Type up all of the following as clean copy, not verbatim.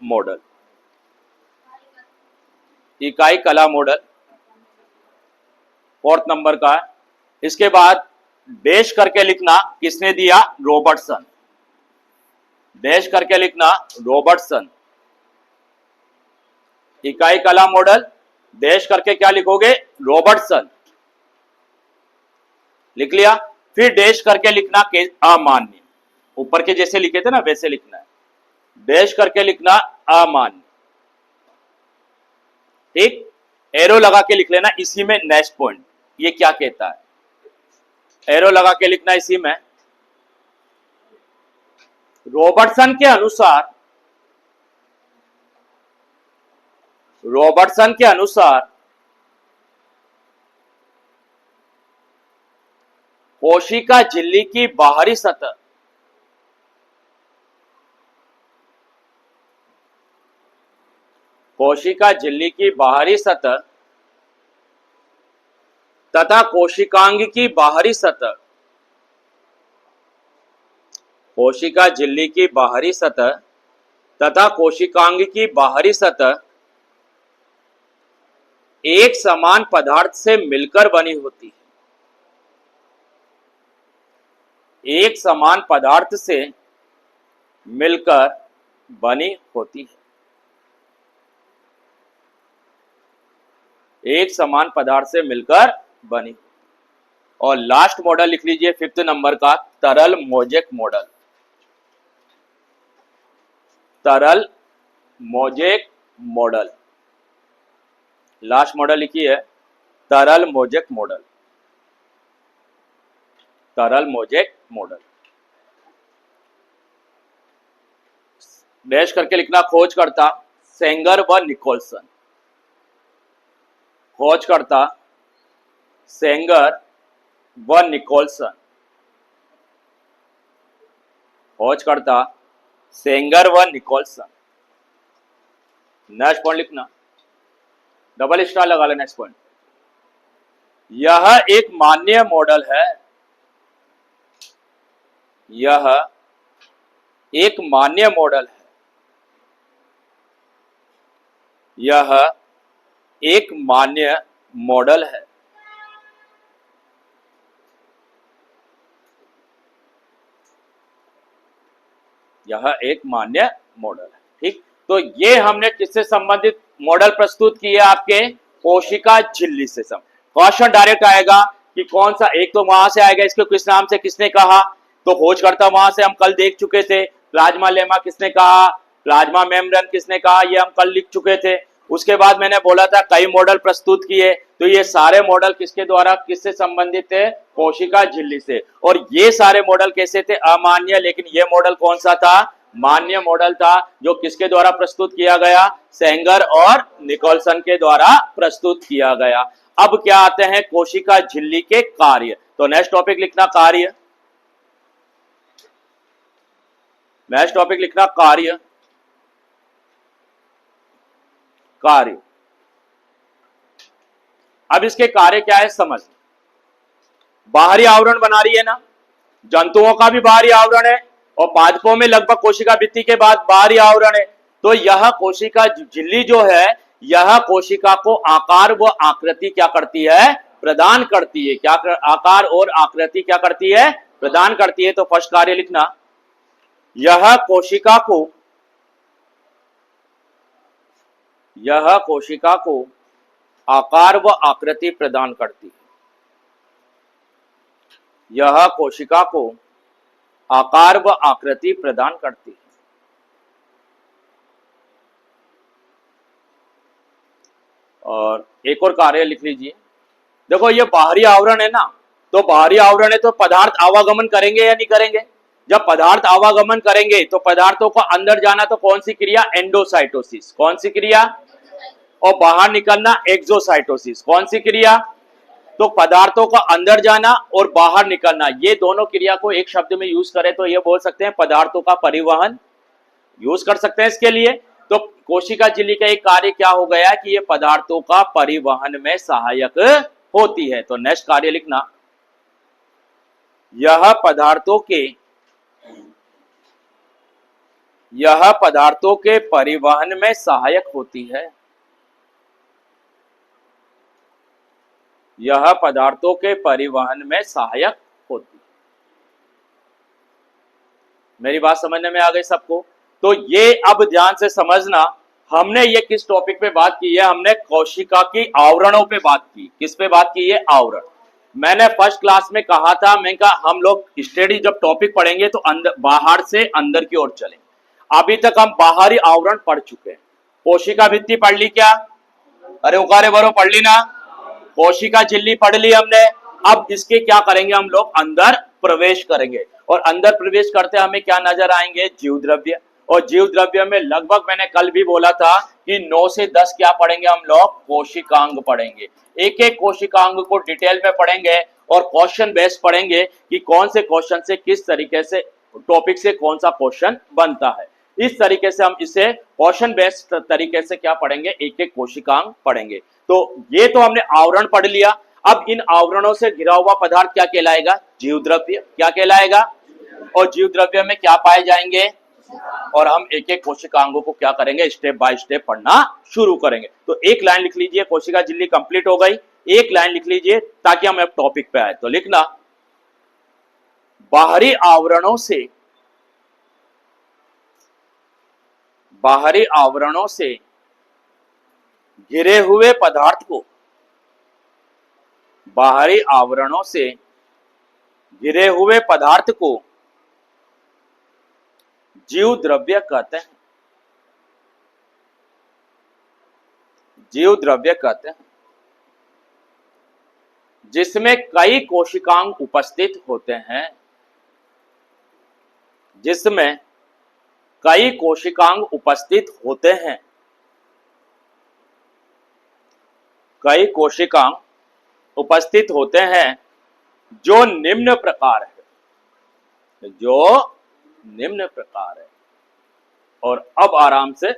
Model, इकाई कला model 4th number का है। इसके बाद डैश करके लिखना, किसने दिया? रॉबर्टसन। डैश करके लिखना रॉबर्टसन। इकाई कला मॉडल डैश करके क्या लिखोगे? रॉबर्टसन। लिख लिया। फिर डैश करके लिखना अमान्य, ऊपर के जैसे लिखे थे ना वैसे लिखना है। डैश करके लिखना अमान्य, ठीक। एरो लगा के लिख लेना इसी में नेक्स्ट पॉइंट, ये क्या कहता है, एरो लगा के लिखना इसी में। रॉबर्टसन के अनुसार, रॉबर्टसन के अनुसार कोशिका झिल्ली की बाहरी सतह कोशिका झिल्ली की बाहरी सतह तथा कोशिकांग की बाहरी सतह, कोशिका झिल्ली की बाहरी सतह तथा कोशिकांग की बाहरी सतह एक समान पदार्थ से मिलकर बनी होती है। एक समान पदार्थ से मिलकर बनी होती है। एक समान पदार्थ से मिलकर बनी। और लास्ट मॉडल लिख लीजिए 5th नंबर का, तरल मोजेक मॉडल। तरल मोजेक मॉडल, लास्ट मॉडल लिखिए तरल मोजेक मॉडल। तरल मोजेक मॉडल डैश करके लिखना खोजकर्ता सेंगर व निकोलसन। खोजकर्ता सेंगर व निकोलसन। खोजकर्ता सेंगर व निकोलसन। नेक्स्ट पॉइंट लिखना, डबल स्टार लगा लेना नेक्स्ट पॉइंट। यह एक मान्य मॉडल है, यह एक मान्य मॉडल है, यह एक मान्य मॉडल है। यह एक मान्य मॉडल है, ठीक। तो ये हमने किससे संबंधित मॉडल प्रस्तुत किए? आपके कोशिका झिल्ली से संबंधित। क्वेश्चन डायरेक्ट आएगा कि कौन सा, एक तो वहां से आएगा इसको किस नाम से किसने कहा, तो खोजकर्ता वहां से हम कल देख चुके थे। प्लाज्मा लेमा किसने कहा, प्लाज्मा मेम्ब्रेन किसने कहा, ये हम कल लिख चुके थे। उसके बाद मैंने बोला था कई मॉडल प्रस्तुत किए, तो ये सारे मॉडल किसके द्वारा किससे संबंधित थे? कोशिका झिल्ली से। और ये सारे मॉडल कैसे थे? अमान्य। लेकिन ये मॉडल कौन सा था? मान्य मॉडल था, जो किसके द्वारा प्रस्तुत किया गया? सेंगर और निकोलसन के द्वारा प्रस्तुत किया गया। अब क्या आते हैं? कोशिका झिल्ली के कार्य। तो नेक्स्ट टॉपिक लिखना कार्य। नेक्स्ट टॉपिक लिखना कार्य। कार्य। अब इसके कार्य क्या है समझ। बाहरी आवरण बना रही है ना, जंतुओं का भी बाहरी आवरण है और पादपों में लगभग कोशिका भित्ति के बाद बाहरी आवरण है। तो यह कोशिका झिल्ली जो है, यह कोशिका को आकार व आकृति क्या करती है? प्रदान करती है। क्या आकार और आकृति क्या करती है? प्रदान करती है। तो फर्स्ट कार्य लिखना, यह कोशिका को आकार व आकृति प्रदान करती है। यह कोशिका को आकार व आकृति प्रदान करती है। और एक और कार्य लिख लीजिए। देखो ये बाहरी आवरण है ना, तो बाहरी आवरण है तो पदार्थ आवागमन करेंगे या नहीं करेंगे? जब पदार्थ आवागमन करेंगे तो पदार्थों को अंदर जाना, तो कौन सी क्रिया? एंडोसाइटोसिस। कौन सी क्रिया? और बाहर निकलना एक्सोसाइटोसिस। कौन सी क्रिया? तो पदार्थों का अंदर जाना और बाहर निकलना, ये दोनों क्रिया को एक शब्द में यूज करें तो ये बोल सकते हैं पदार्थों का परिवहन। यूज कर सकते हैं इसके लिए। तो कोशिका झिल्ली का एक कार्य क्या हो गया कि ये पदार्थों का परिवहन में सहायक होती है। तो नेक्स्ट कार्य लिखना, यह पदार्थों के यह पदार्थों के परिवहन में सहायक होती है। यह पदार्थों के परिवहन में सहायक होती है। मेरी बात समझने में आ गई सबको? तो ये अब ध्यान से समझना, हमने ये किस टॉपिक पे बात की है? हमने कोशिका की आवरणों पे बात की। किस पे बात की है? आवरण। मैंने फर्स्ट क्लास में कहा था, मैं कहा हम लोग स्टडी जब टॉपिक पढ़ेंगे तो अंदर, बाहर से अंदर की ओर चलेंगे। अभी तक हम बाहरी आवरण पढ़ चुके हैं। कोशिका भित्ति पढ़ ली क्या? अरे उकारे बरो पढ़ ली ना? कोशिका झिल्ली पढ़ ली हमने। अब इसके क्या करेंगे? हम लोग अंदर प्रवेश करेंगे, और अंदर प्रवेश करते हमें क्या नजर आएंगे? जीव द्रव्य। और जीव द्रव्य में लगभग मैंने कल भी बोला था कि 9 से 10 क्या पढ़ेंगे हम लोग? कोशिकांग पढ़ेंगे। एक एक कोशिकांग को डिटेल में पढ़ेंगे और क्वेश्चन बेस्ड पढ़ेंगे कि कौन से क्वेश्चन से किस तरीके से, टॉपिक से कौन सा क्वेश्चन बनता है। इस तरीके से हम इसे क्वेश्चन बेस्ड तरीके से क्या पढ़ेंगे? एक एक कोशिकांग पढ़ेंगे। तो ये तो हमने आवरण पढ़ लिया। अब इन आवरणों से घिरा हुआ पदार्थ क्या कहलाएगा? जीव द्रव्य। क्या कहलाएगा? और जीव द्रव्य में क्या पाए जाएंगे? और हम एक एक कोशिकांगों को क्या करेंगे? स्टेप बाय स्टेप पढ़ना शुरू करेंगे। तो एक लाइन लिख लीजिए, कोशिका झिल्ली कंप्लीट हो गई। एक लाइन लिख लीजिए ताकि हम अब टॉपिक पे आए। तो लिखना, बाहरी आवरणों से, बाहरी आवरणों से घिरे हुए पदार्थ को, बाहरी आवरणों से घिरे हुए पदार्थ को जीव द्रव्य कहते हैं। जीव द्रव्य कहते हैं जिसमें कई कोशिकांग उपस्थित होते हैं। जिसमें कई कोशिकांग उपस्थित होते हैं। कई कोशिकांग उपस्थित होते हैं जो निम्न प्रकार है। जो निम्न प्रकार है। और अब आराम से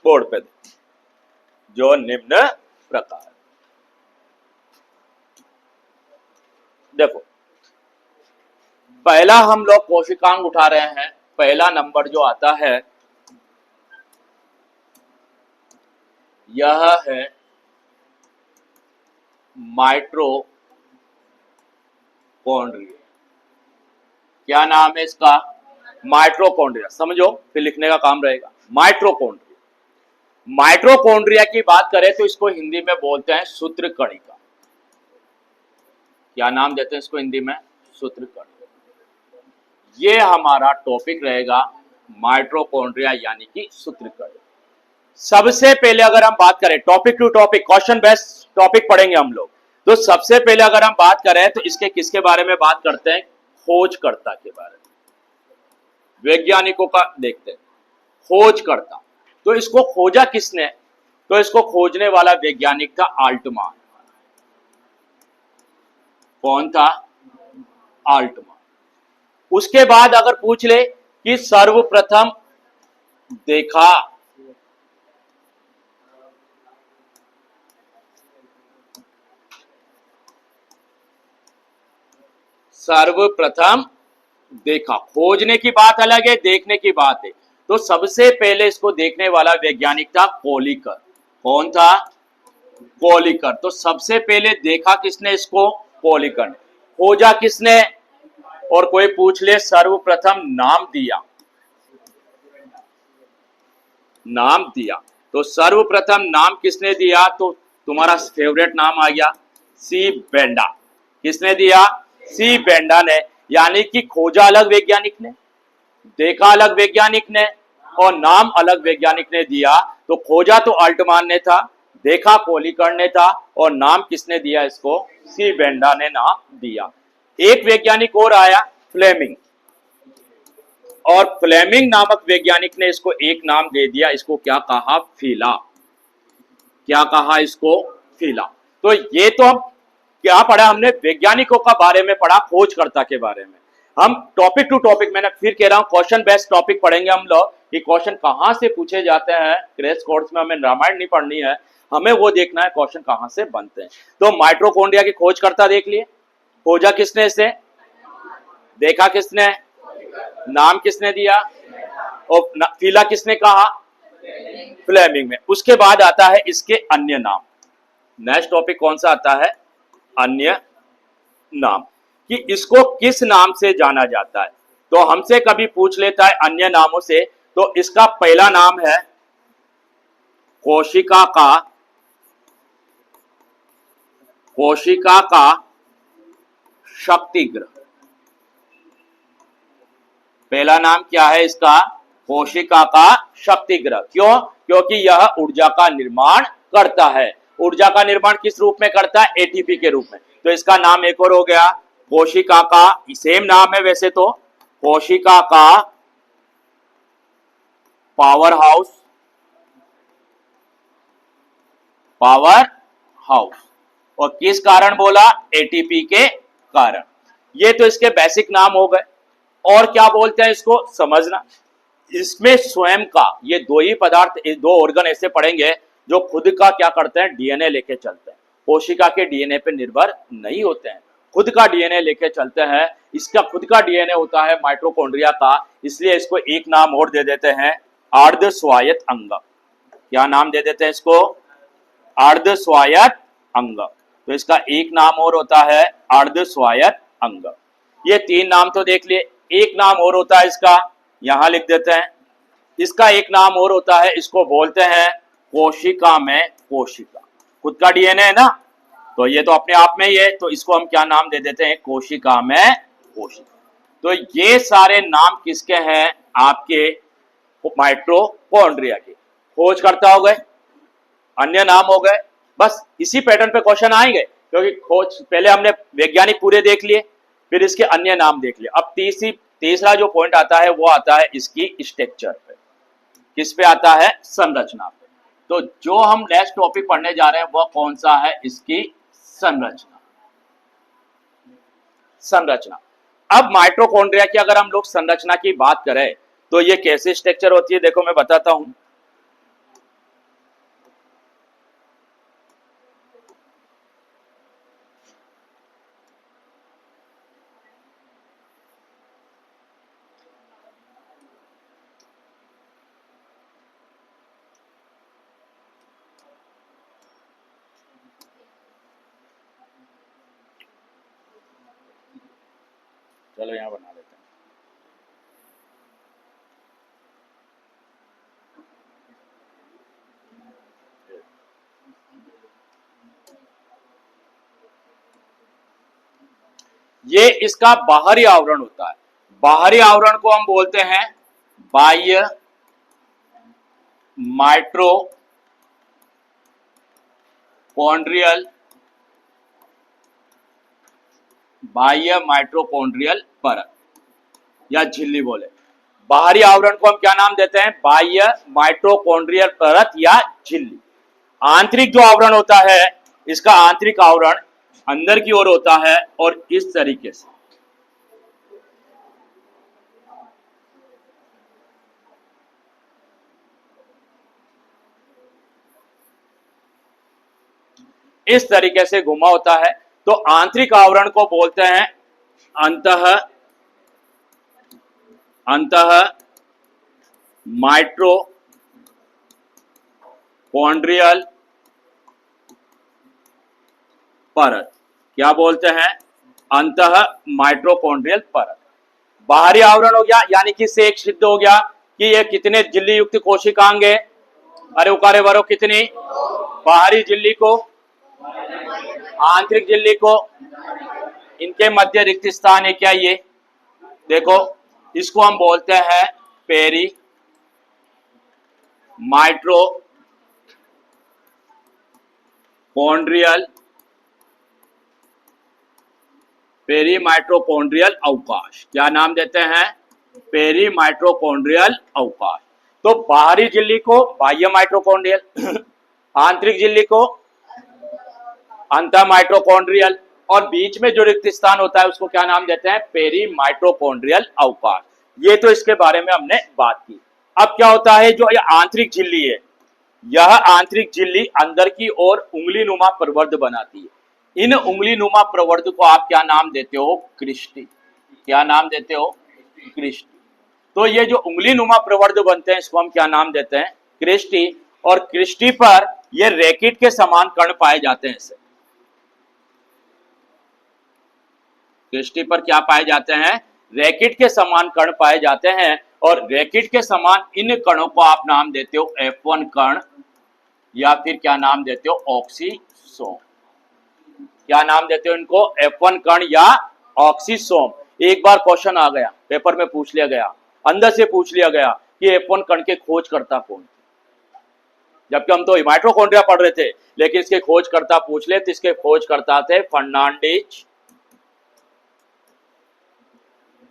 बोर्ड पे दें, जो निम्न प्रकार है। देखो, पहला हम लोग कोशिकांग उठा रहे हैं। पहला नंबर जो आता है यह है माइटोकॉन्ड्रिया। क्या नाम है इसका? माइटोकॉन्ड्रिया। समझो, फिर लिखने का काम रहेगा। माइटोकॉन्ड्रिया। माइटोकॉन्ड्रिया की बात करें तो इसको हिंदी में बोलते हैं सूत्रकणिका। क्या नाम देते हैं इसको हिंदी में? सूत्रकणिका। ये हमारा टॉपिक रहेगा, माइटोकॉन्ड्रिया यानी कि सूत्रकणिका। सबसे पहले अगर हम बात करें, topic to topic, question based topic पढ़ेंगे हम लोग। तो सबसे पहले अगर हम बात करें तो इसके किसके बारे में बात करते हैं? खोजकर्ता के बारे में, वैज्ञानिकों का देखते हैं। खोजकर्ता, तो इसको खोजा किसने? तो इसको खोजने वाला वैज्ञानिक था आल्टमान। कौन था? आल्टमान। उसके बाद अगर पूछ ले कि सर्वप्रथम देखा, सर्वप्रथम देखा, खोजने की बात अलग है, देखने की बात है। तो सबसे पहले इसको देखने वाला वैज्ञानिक था कोलिकर। कौन था? कोलिकर। तो सबसे पहले देखा किसने इसको? कोलिकर। खोजा किसने? और कोई पूछ ले सर्वप्रथम नाम दिया, नाम दिया। तो सर्वप्रथम नाम किसने दिया? तो तुम्हारा फेवरेट नाम आ गया, सी बेंडा। किसने दिया? सी बेंडा ने। यानी कि खोजा अलग वैज्ञानिक ने, देखा अलग वैज्ञानिक ने, और नाम अलग वैज्ञानिक ने दिया। तो खोजा तो अल्टमान ने था, देखा कोलिकर ने था, और नाम किसने दिया इसको? सी बेंडा ने नाम दिया। एक वैज्ञानिक और आया, फ्लेमिंग। और फ्लेमिंग नामक वैज्ञानिक ने इसको एक नाम दे दिया, इसको क्या कहा? फीला। क्या कहा इसको? फीला। तो ये तो हम क्या पढ़ा हमने? वैज्ञानिकों का बारे में पढ़ा, खोजकर्ता के बारे में। हम टॉपिक टू टॉपिक, मैंने फिर कह रहा हूं, क्वेश्चन बेस्ड टॉपिक पढ़ेंगे हम लोग कि क्वेश्चन कहां से पूछे जाते हैं। क्रैश कोर्स में हमें रामायण नहीं पढ़नी है, हमें वो देखना है क्वेश्चन कहां से बनते हैं। तो माइटोकॉन्ड्रिया की खोजकर्ता देख लिए। खोजा किसने इसे? देखा किसने? नाम किसने दिया? और फीला किसने कहा? फ्लेमिंग में। उसके बाद आता है इसके अन्य नाम। नेक्स्ट टॉपिक कौन सा आता है? अन्य नाम, कि इसको किस नाम से जाना जाता है। तो हमसे कभी पूछ लेता है अन्य नामों से, तो इसका पहला नाम है कोशिका का शक्तिग्रह। पहला नाम क्या है इसका? कोशिका का शक्तिग्रह। क्यों? क्योंकि यह ऊर्जा का निर्माण करता है। ऊर्जा का निर्माण किस रूप में करता है? एटीपी के रूप में। तो इसका नाम एक और हो गया कोशिका का, सेम नाम है वैसे तो, कोशिका का पावर हाउस। और किस कारण बोला? एटीपी के कारण। ये तो इसके बेसिक नाम हो गए। और क्या बोलते हैं इसको समझना। इसमें स्वयं का, ये दो ही पदार्थ, दो ऑर्गन ऐसे पढ़ेंगे जो खुद का क्या करते हैं? डीएनए लेके चलते हैं। कोशिका के डीएनए पे निर्भर नहीं होते हैं, खुद का डीएनए लेके चलते हैं। इसका खुद का डीएनए होता है माइटोकॉन्ड्रिया का, इसलिए इसको एक नाम और दे देते हैं, अर्ध स्वायत्त अंग। क्या नाम दे देते हैं इसको? अर्ध स्वायत्त अंग। तो इसका एक नाम और होता है अर्ध स्वायत्त अंग। ये तीन नाम तो देख लिए। एक नाम और होता है इसका, यहां लिख देते हैं। इसका एक नाम और होता है, इसको बोलते हैं कोशिका में कोशिका। खुद का डीएनए है ना, तो ये तो अपने आप में ही है, तो इसको हम क्या नाम दे देते हैं? कोशिका में कोशिका। तो ये सारे नाम किसके हैं? आपके माइटोकॉन्ड्रिया के। खोजकर्ता हो गए, अन्य नाम हो गए। बस इसी पैटर्न पे क्वेश्चन आएंगे, क्योंकि खोज पहले हमने वैज्ञानिक पूरे देख लिए, फिर इसके अन्य नाम देख लिए। अब तीसरा जो पॉइंट आता है वो आता है इसकी स्ट्रक्चर पे। किस पे आता है? संरचना पे। तो जो हम नेक्स्ट टॉपिक पढ़ने जा रहे हैं वह कौन सा है? इसकी संरचना। अब माइटोकॉन्ड्रिया की अगर हम लोग संरचना की बात करें तो ये कैसे स्ट्रक्चर होती है, देखो मैं बताता हूं। चलो यहां बना लेते हैं। ये इसका बाहरी आवरण होता है। बाहरी आवरण को हम बोलते हैं बाह्य माइटोकॉन्ड्रियल परत या झिल्ली बोले। बाहरी आवरण को हम क्या नाम देते हैं? बाह्य माइटोकॉन्ड्रियल परत या झिल्ली। आंतरिक जो आवरण होता है, इसका आंतरिक आवरण अंदर की ओर होता है और इस तरीके से घुमा होता है। तो आंतरिक आवरण को बोलते हैं अंतः माइटोकॉन्ड्रियल परत। क्या बोलते हैं? अंतः माइटोकॉन्ड्रियल परत। बाहरी आवरण हो गया, यानी कि से एक सिद्ध हो गया कि ये कितने झिल्ली युक्त कोशिकांग है। अरे उकारे वरो कितनी? बाहरी झिल्ली को, आंतरिक झिल्ली को, इनके मध्य रिक्त स्थान है क्या? ये देखो, इसको हम बोलते हैं पेरी माइटोकॉन्ड्रियल अवकाश। क्या नाम देते हैं? पेरी माइटोकॉन्ड्रियल अवकाश। तो बाहरी झिल्ली को बाह्य माइटोकॉन्ड्रियल, आंतरिक झिल्ली को अंतः माइटोकॉन्ड्रियल, और बीच में जो रिक्त स्थान होता है उसको क्या नाम देते हैं? पेरी माइटोकॉन्ड्रियल अवकाश। ये तो इसके बारे में हमने बात की। अब क्या होता है, जो ये आंतरिक झिल्ली है, यह आंतरिक झिल्ली अंदर की ओर उंगली नुमा प्रवर्ध बनाती है। इन उंगली नुमा प्रवर्ध को आप क्या नाम देते हो? क्रिस्टी। क्या नाम देते हो? क्रिस्टी। तो ये जो उंगली नुमा प्रवर्ध बनते हैं इसको हम क्या नाम देते हैं? क्रिस्टी। और क्रिस्टी पर ये रैकेट के समान कण पाए जाते हैं। इसे क्रिस्टी पर क्या पाए जाते हैं? रैकेट के समान कण पाए जाते हैं। और रैकेट के समान इन कणों को आप नाम देते हो F1 कण, या फिर क्या नाम देते हो? ऑक्सीसोम। क्या नाम देते हो इनको? F1 कण या ऑक्सीसोम। एक बार क्वेश्चन आ गया, पेपर में पूछ लिया गया, अंदर से पूछ लिया गया कि F1 कण के खोजकर्ता कौन? जबकि हम तो माइटोकॉन्ड्रिया पढ़ रहे थे, लेकिन इसके खोजकर्ता पूछ ले तो इसके खोजकर्ता थे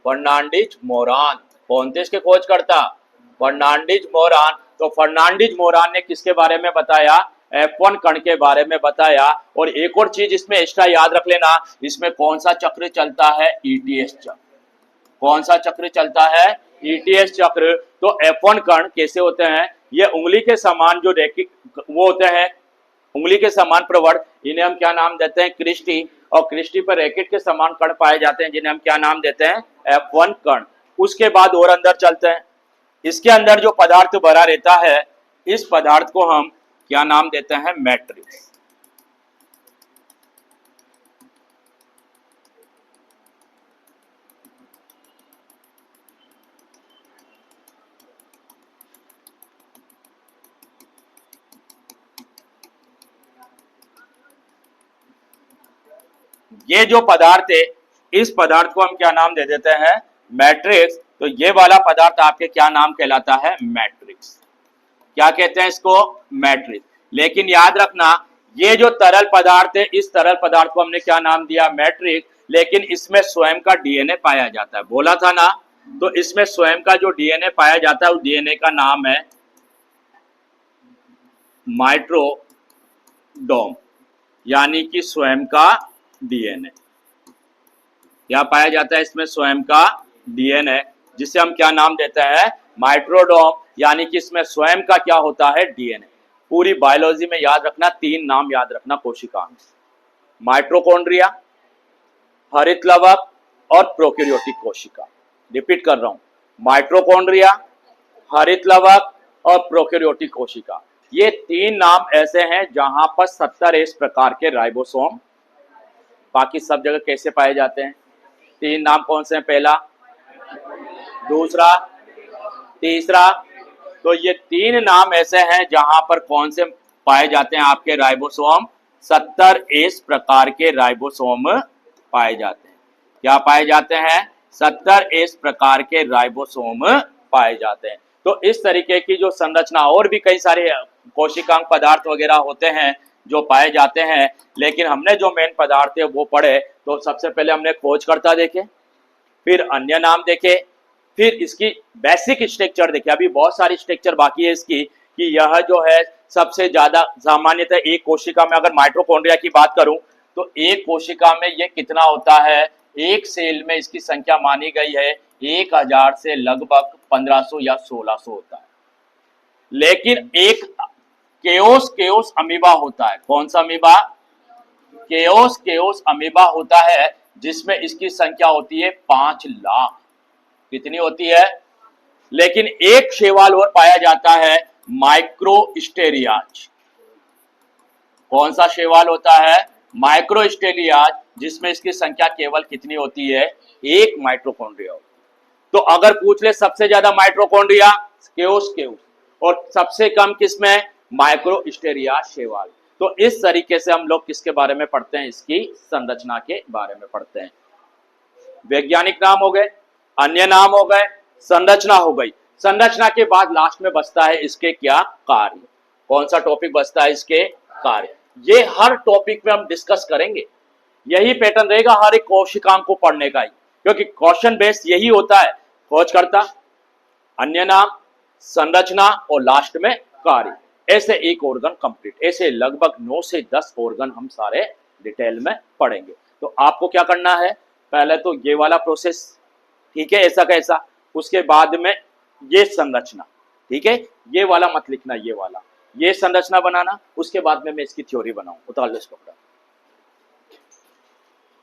फर्नांडिज मोरान। कौन थे इसके खोजकर्ता? फर्नांडिज मोरान। तो फर्नांडिज मोरान ने किसके बारे में बताया? F1 कण के बारे में बताया। और एक और चीज इसमें एक्स्ट्रा याद रख लेना, इसमें कौन सा चक्र चलता है? ETS चक्र। कौन सा चक्र चलता है? ETS चक्र। तो F1 कण कैसे होते हैं? ये उंगली के समान जो रैकेट वो होते हैं, उंगली के समान प्रवर्ध, इन्हें हम क्या नाम देते हैं? क्रिस्टी। और क्रिस्टी पर रैकेट के समान कण पाए जाते हैं जिन्हें हम क्या नाम देते हैं? F1 कण। उसके बाद और अंदर चलते हैं। इसके अंदर जो पदार्थ भरा रहता है, इस पदार्थ को हम क्या नाम देते हैं? मैट्रिक्स। ये जो पदार्थ है, इस पदार्थ को हम क्या नाम दे देते हैं? मैट्रिक्स। तो ये वाला पदार्थ आपके क्या नाम कहलाता है? मैट्रिक्स। क्या कहते हैं इसको? मैट्रिक्स। लेकिन याद रखना, ये जो तरल पदार्थ है, इस तरल पदार्थ को हमने क्या नाम दिया? मैट्रिक्स। लेकिन इसमें स्वयं का डीएनए पाया जाता है, बोला था ना। तो इसमें स्वयं का जो डीएनए पाया जाता है, उस डीएनए का नाम है माइट्रोडोम, यानी कि स्वयं का डीएनए। क्या पाया जाता है इसमें? स्वयं का डीएनए, जिसे हम क्या नाम देते हैं? माइट्रोडोम, यानी कि इसमें स्वयं का क्या होता है? डीएनए। पूरी बायोलॉजी में याद रखना, 3 नाम याद रखना कोशिकाओं: माइटोकॉन्ड्रिया, हरित लवक और प्रोकैरियोटिक कोशिका। रिपीट कर रहा हूं, माइटोकॉन्ड्रिया, हरित लवक और प्रोकैरियोटिक कोशिका। ये 3 नाम ऐसे हैं जहां पर 70 इस प्रकार के राइबोसोम, बाकी सब जगह कैसे पाए जाते हैं? 3 नाम कौन से हैं? पहला, दूसरा, तीसरा। तो ये 3 नाम ऐसे हैं जहां पर कौन से पाए जाते हैं? आपके राइबोसोम। 70 इस प्रकार के राइबोसोम पाए जाते हैं। क्या पाए जाते हैं? 70 इस प्रकार के राइबोसोम पाए जाते हैं। तो इस तरीके की जो संरचना, और भी कई सारे कोशिकांग पदार्थ वगैरह होते हैं जो पाए जाते हैं, लेकिन हमने जो मेन पदार्थ है वो पढ़े। तो सबसे पहले हमने खोजकर्ता देखे, फिर अन्य नाम देखे, फिर इसकी बेसिक स्ट्रक्चर देखे। अभी बहुत सारी स्ट्रक्चर बाकी है इसकी, कि यह जो है सबसे ज्यादा सामान्यतः एक कोशिका में, अगर माइटोकॉन्ड्रिया की बात करूं तो एक कोशिका में ये कितना होता है? एक सेल में इसकी संख्या मानी गई है 1000 से लगभग 1500 या 1600 होता है। लेकिन एक केओस अमीबा होता है। कौन सा अमीबा? केओस अमीबा होता है, जिसमें इसकी संख्या होती है 5 लाख। कितनी होती है? लेकिन एक शैवाल और पाया जाता है, माइक्रोस्टेरियाज। कौन सा शैवाल होता है? माइक्रोस्टेरियाज, जिसमें इसकी संख्या केवल कितनी होती है? 1 माइटोकॉन्ड्रिया। तो अगर पूछ ले सबसे ज्यादा माइटोकॉन्ड्रिया, केओस, और सबसे कम किसमें? माइक्रोस्टेरिया शैवाल। तो इस तरीके से हम लोग किसके बारे में पढ़ते हैं? इसकी संरचना के बारे में पढ़ते हैं। वैज्ञानिक नाम हो गए, अन्य नाम हो गए, संरचना हो गई। संरचना के बाद लास्ट में बचता है इसके क्या? कार्य। कौन सा टॉपिक बचता है? इसके कार्य। ये हर टॉपिक में हम डिस्कस करेंगे। यही पैटर्न रहेगा हर एक कोशिकांग को पढ़ने का ही, क्योंकि क्वेश्चन बेस यही होता है: खोजकर्ता, अन्य नाम, संरचना और लास्ट में कार्य। ऐसे एक ऑर्गन कंप्लीट। ऐसे लगभग 9 से 10 ऑर्गन हम सारे डिटेल में पढ़ेंगे। तो आपको क्या करना है? पहले तो ये वाला प्रोसेस, ठीक है, ऐसा कैसा, उसके बाद में ये संरचना, ठीक है, ये वाला मत लिखना, ये वाला, ये संरचना बनाना, उसके बाद में मैं इसकी थ्योरी बनाऊं। उतार लो इसको,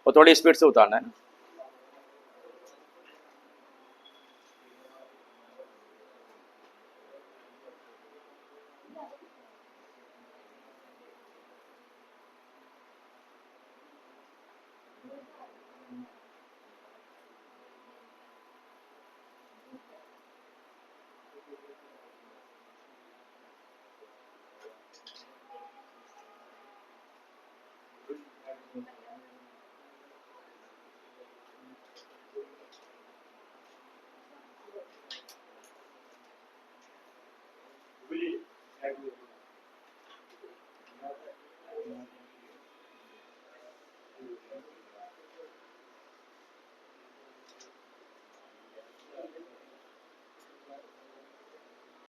और थोड़ी स्पीड से उतारना है ना।